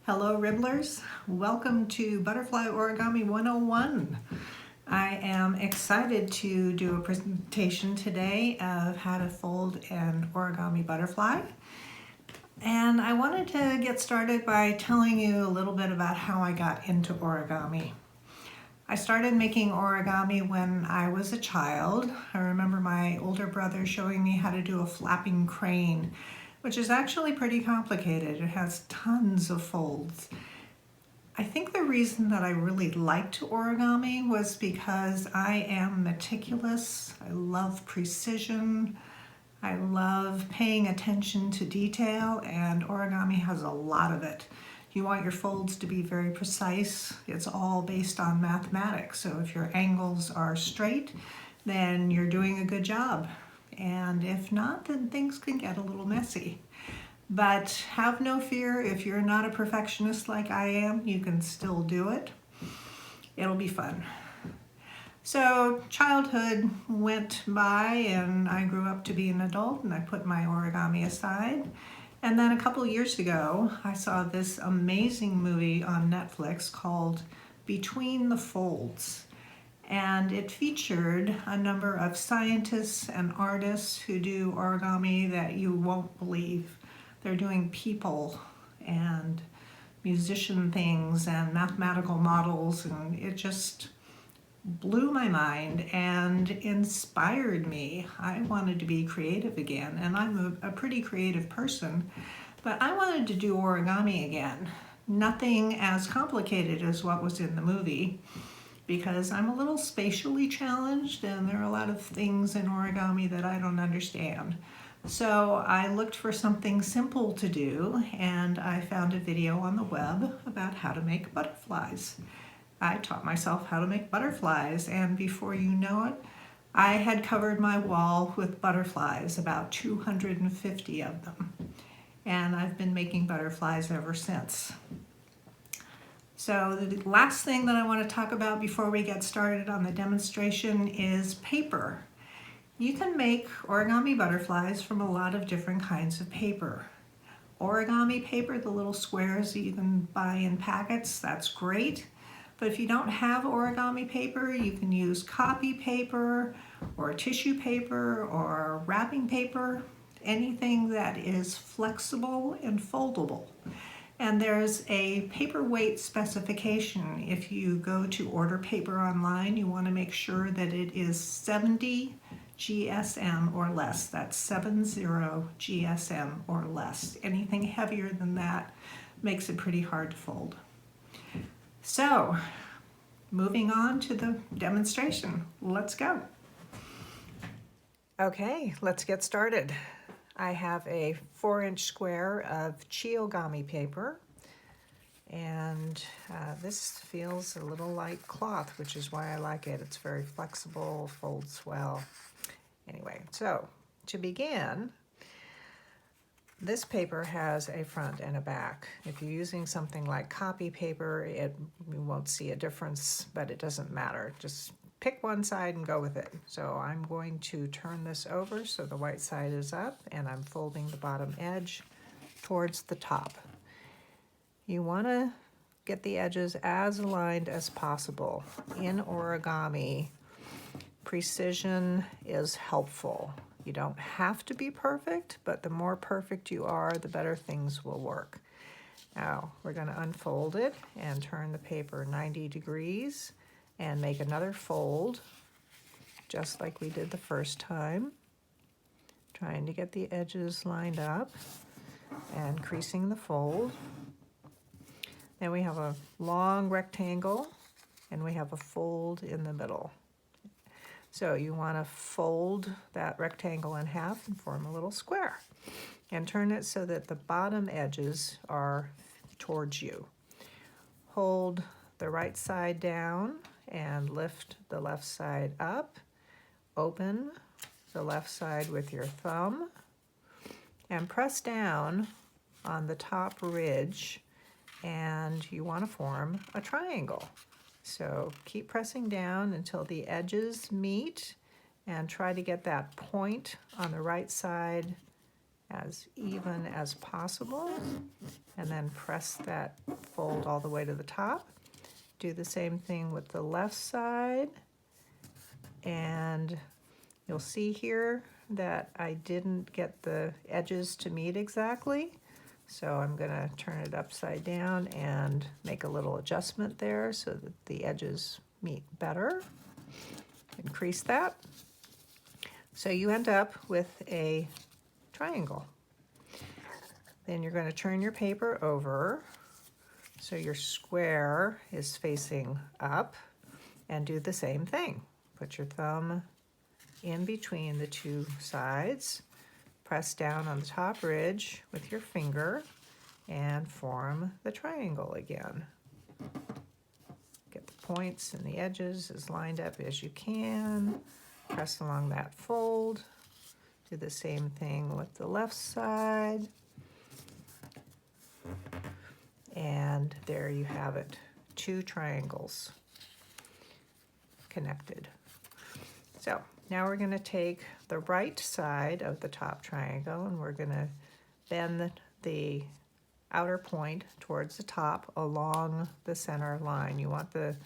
Hello Ribblers, welcome to Butterfly Origami 101. I am excited to do a presentation today of how to fold an origami butterfly. And I wanted to get started by telling you a little bit about how I got into origami. I started making origami when I was a child. I remember my older brother showing me how to do a flapping crane, which is actually pretty complicated. It has tons of folds. I think the reason that I really liked origami was because I am meticulous. I love precision. I love paying attention to detail, and origami has a lot of it. You want your folds to be very precise. It's all based on mathematics. So if your angles are straight, then you're doing a good job. And if not, then things can get a little messy. But have no fear, if you're not a perfectionist like I am, you can still do it. It'll be fun. So childhood went by and I grew up to be an adult and I put my origami aside. And then a couple years ago, I saw this amazing movie on Netflix called Between the Folds. And it featured a number of scientists and artists who do origami that you won't believe. They're doing people and musician things and mathematical models, and it just blew my mind and inspired me. I wanted to be creative again, and I'm a pretty creative person, but I wanted to do origami again. Nothing as complicated as what was in the movie, because I'm a little spatially challenged and there are a lot of things in origami that I don't understand. So I looked for something simple to do, and I found a video on the web about how to make butterflies. I taught myself how to make butterflies, and before you know it, I had covered my wall with butterflies, about 250 of them. And I've been making butterflies ever since. So the last thing that I want to talk about before we get started on the demonstration is paper. You can make origami butterflies from a lot of different kinds of paper. Origami paper, the little squares that you can buy in packets, that's great. But if you don't have origami paper, you can use copy paper or tissue paper or wrapping paper, anything that is flexible and foldable. And there's a paper weight specification. If you go to order paper online, you want to make sure that it is 70 GSM or less. That's 70 GSM or less. Anything heavier than that makes it pretty hard to fold. So, moving on to the demonstration. Let's go. Okay, let's get started. I have a 4-inch square of Chiogami paper, and this feels a little like cloth, which is why I like it. It's very flexible, folds well. Anyway, so to begin, this paper has a front and a back. If you're using something like copy paper, you won't see a difference, but it doesn't matter. Just pick one side and go with it. So I'm going to turn this over so the white side is up, and I'm folding the bottom edge towards the top. You want to get the edges as aligned as possible. In origami, precision is helpful. You don't have to be perfect, but the more perfect you are, the better things will work. Now, we're going to unfold it and turn the paper 90 degrees and make another fold, just like we did the first time. Trying to get the edges lined up and creasing the fold. Then we have a long rectangle and we have a fold in the middle. So you want to fold that rectangle in half and form a little square and turn it so that the bottom edges are towards you. Hold the right side down and lift the left side up. Open the left side with your thumb and press down on the top ridge, and you want to form a triangle. So keep pressing down until the edges meet and try to get that point on the right side as even as possible, and then press that fold all the way to the top. Do the same thing with the left side, and you'll see here that I didn't get the edges to meet exactly, so I'm going to turn it upside down and make a little adjustment there so that the edges meet better. Increase that. So you end up with a triangle. Then you're going to turn your paper over so your square is facing up, and do the same thing. Put your thumb in between the two sides, press down on the top ridge with your finger, and form the triangle again. Get the points and the edges as lined up as you can. Press along that fold. Do the same thing with the left side. And there you have it, 2 triangles connected. So now we're going to take the right side of the top triangle and we're going to bend the outer point towards the top along the center line. You want the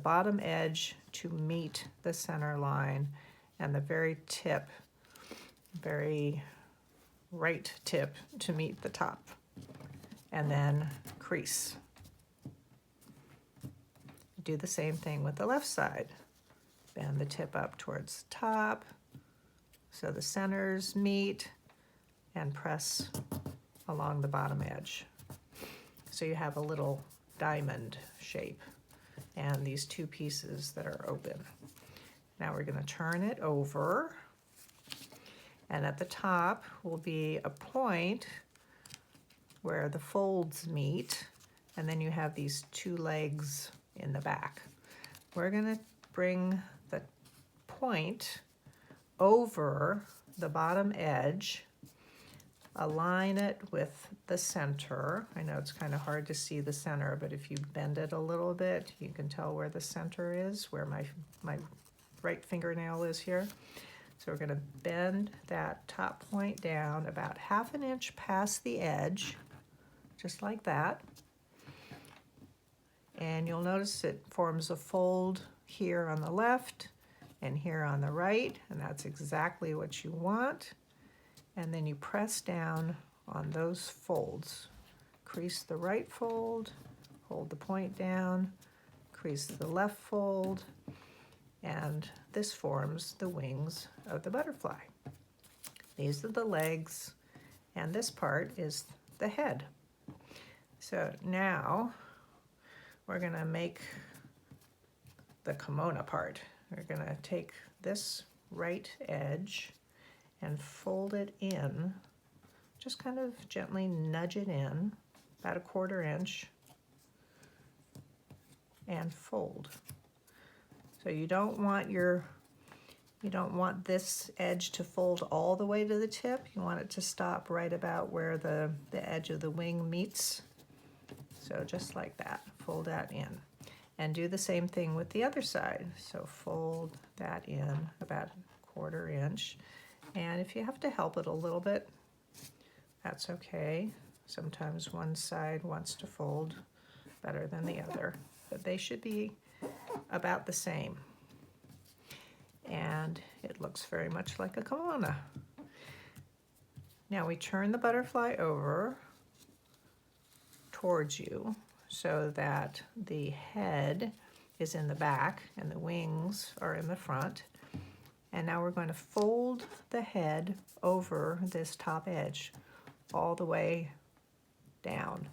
bottom edge to meet the center line, and the very right tip to meet the top. And then crease. Do the same thing with the left side. Bend the tip up towards the top so the centers meet, and press along the bottom edge. So you have a little diamond shape and these 2 pieces that are open. Now we're going to turn it over, and at the top will be a point where the folds meet, and then you have these 2 legs in the back. We're going to bring the point over the bottom edge, align it with the center. I know it's kind of hard to see the center, but if you bend it a little bit, you can tell where the center is, where my right fingernail is here. So we're going to bend that top point down about 1/2 inch past the edge, just like that. And you'll notice it forms a fold here on the left and here on the right, and that's exactly what you want. And then you press down on those folds. Crease the right fold, hold the point down, crease the left fold, and this forms the wings of the butterfly. These are the legs, and this part is the head. So now we're going to make the kimono part. We're going to take this right edge and fold it in, just kind of gently nudge it in about 1/4 inch and fold. So you don't want this edge to fold all the way to the tip. You want it to stop right about where the edge of the wing meets. So just like that, fold that in. And do the same thing with the other side. So fold that in about 1/4 inch. And if you have to help it a little bit, that's okay. Sometimes one side wants to fold better than the other, but they should be about the same. And it looks very much like a kimono. Now we turn the butterfly over towards you so that the head is in the back and the wings are in the front. And now we're going to fold the head over this top edge all the way down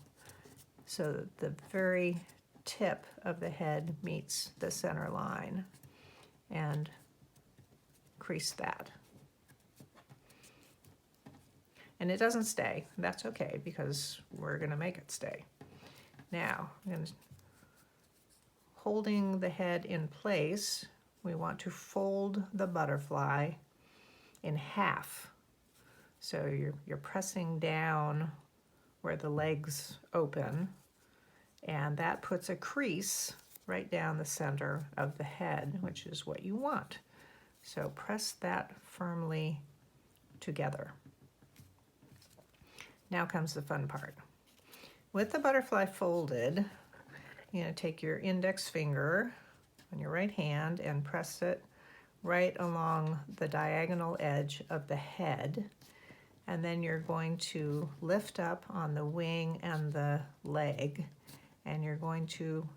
so that the very tip of the head meets the center line, and crease that. And it doesn't stay. That's okay, because we're going to make it stay. Now, holding the head in place, we want to fold the butterfly in half. So you're pressing down where the legs open, and that puts a crease right down the center of the head, which is what you want. So press that firmly together. Now comes the fun part. With the butterfly folded, you're going to take your index finger on your right hand and press it right along the diagonal edge of the head. And then you're going to lift up on the wing and the leg, and you're going to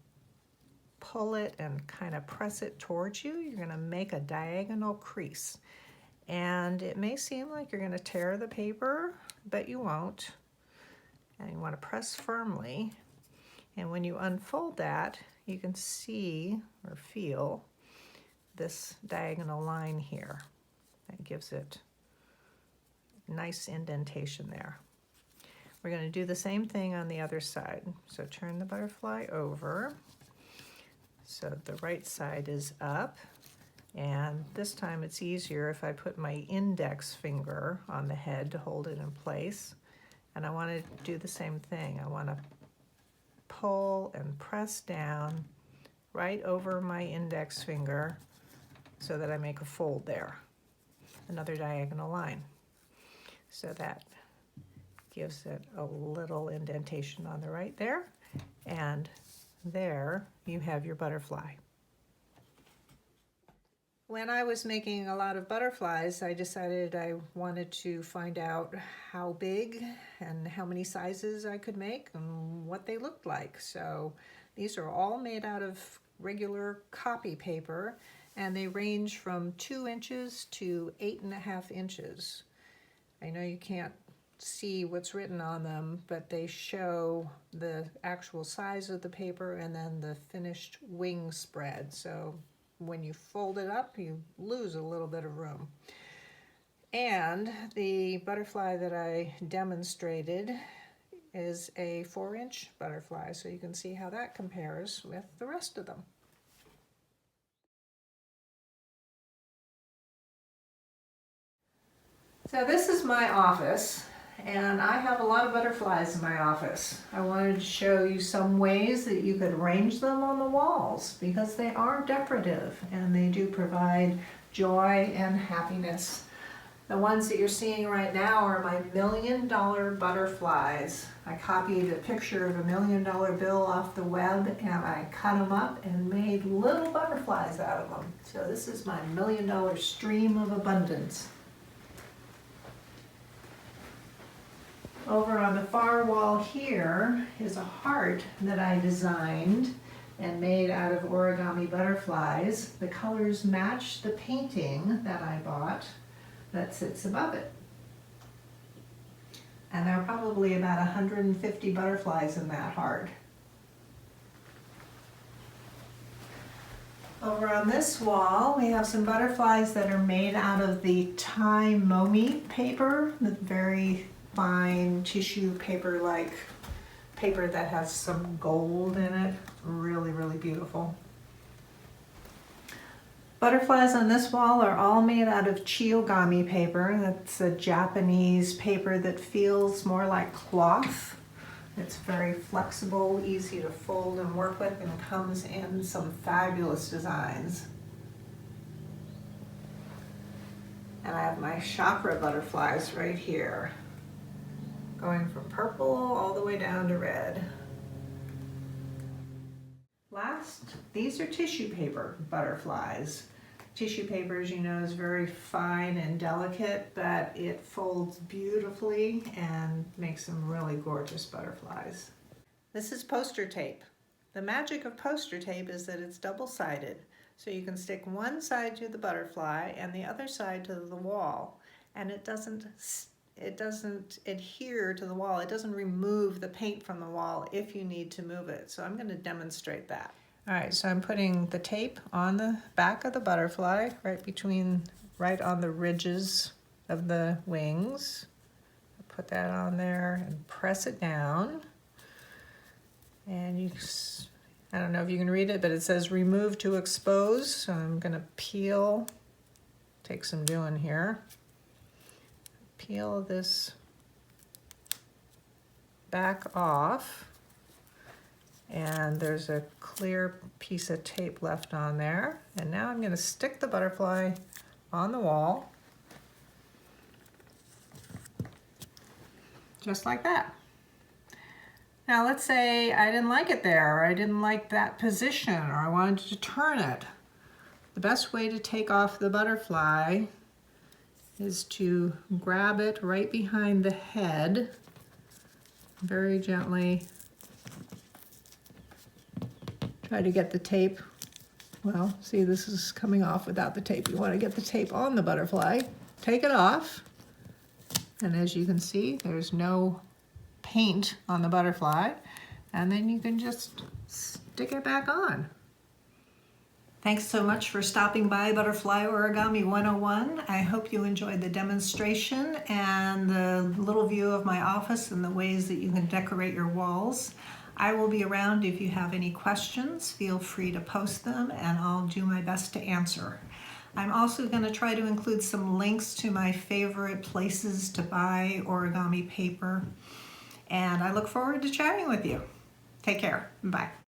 pull it and kind of press it towards you. You're going to make a diagonal crease. And it may seem like you're going to tear the paper, but you won't. And you want to press firmly. And when you unfold that, you can see or feel this diagonal line here. That gives it nice indentation there. We're going to do the same thing on the other side. So turn the butterfly over. So the right side is up. And this time it's easier if I put my index finger on the head to hold it in place. And I want to do the same thing. I want to pull and press down right over my index finger so that I make a fold there, another diagonal line. So that gives it a little indentation on the right there, and there you have your butterfly. When I was making a lot of butterflies, I decided I wanted to find out how big and how many sizes I could make and what they looked like. So these are all made out of regular copy paper, and they range from 2 inches to 8.5 inches. I know you can't see what's written on them, but they show the actual size of the paper and then the finished wing spread. So when you fold it up, you lose a little bit of room. And the butterfly that I demonstrated is a 4-inch butterfly, so you can see how that compares with the rest of them. So this is my office, and I have a lot of butterflies in my office. I wanted to show you some ways that you could arrange them on the walls because they are decorative and they do provide joy and happiness. The ones that you're seeing right now are my $1 million butterflies. I copied a picture of a $1 million bill off the web and I cut them up and made little butterflies out of them. So this is my $1 million stream of abundance. Over on the far wall here is a heart that I designed and made out of origami butterflies. The colors match the painting that I bought that sits above it. And there are probably about 150 butterflies in that heart. Over on this wall, we have some butterflies that are made out of the Thai momi paper, the very fine tissue paper, like paper that has some gold in it. Really, really beautiful. Butterflies on this wall are all made out of Origami paper. That's a Japanese paper that feels more like cloth. It's very flexible, easy to fold and work with, and comes in some fabulous designs. And I have my chakra butterflies right here, going from purple all the way down to red. Last, these are tissue paper butterflies. Tissue paper, as you know, is very fine and delicate, but it folds beautifully and makes some really gorgeous butterflies. This is poster tape. The magic of poster tape is that it's double-sided, so you can stick one side to the butterfly and the other side to the wall, and it doesn't adhere to the wall. It doesn't remove the paint from the wall if you need to move it. So I'm going to demonstrate that. All right, so I'm putting the tape on the back of the butterfly, right on the ridges of the wings. Put that on there and press it down. And I don't know if you can read it, but it says remove to expose. So I'm going to peel, take some doing here. Peel this back off, and there's a clear piece of tape left on there. And now I'm going to stick the butterfly on the wall, just like that. Now let's say I didn't like it there, or I didn't like that position, or I wanted to turn it. The best way to take off the butterfly is to grab it right behind the head, very gently. Try to get the tape. Well, see, this is coming off without the tape. You want to get the tape on the butterfly. Take it off. And as you can see, there's no paint on the butterfly. And then you can just stick it back on. Thanks so much for stopping by Butterfly Origami 101. I hope you enjoyed the demonstration and the little view of my office and the ways that you can decorate your walls. I will be around if you have any questions. Feel free to post them and I'll do my best to answer. I'm also going to try to include some links to my favorite places to buy origami paper. And I look forward to chatting with you. Take care. Bye.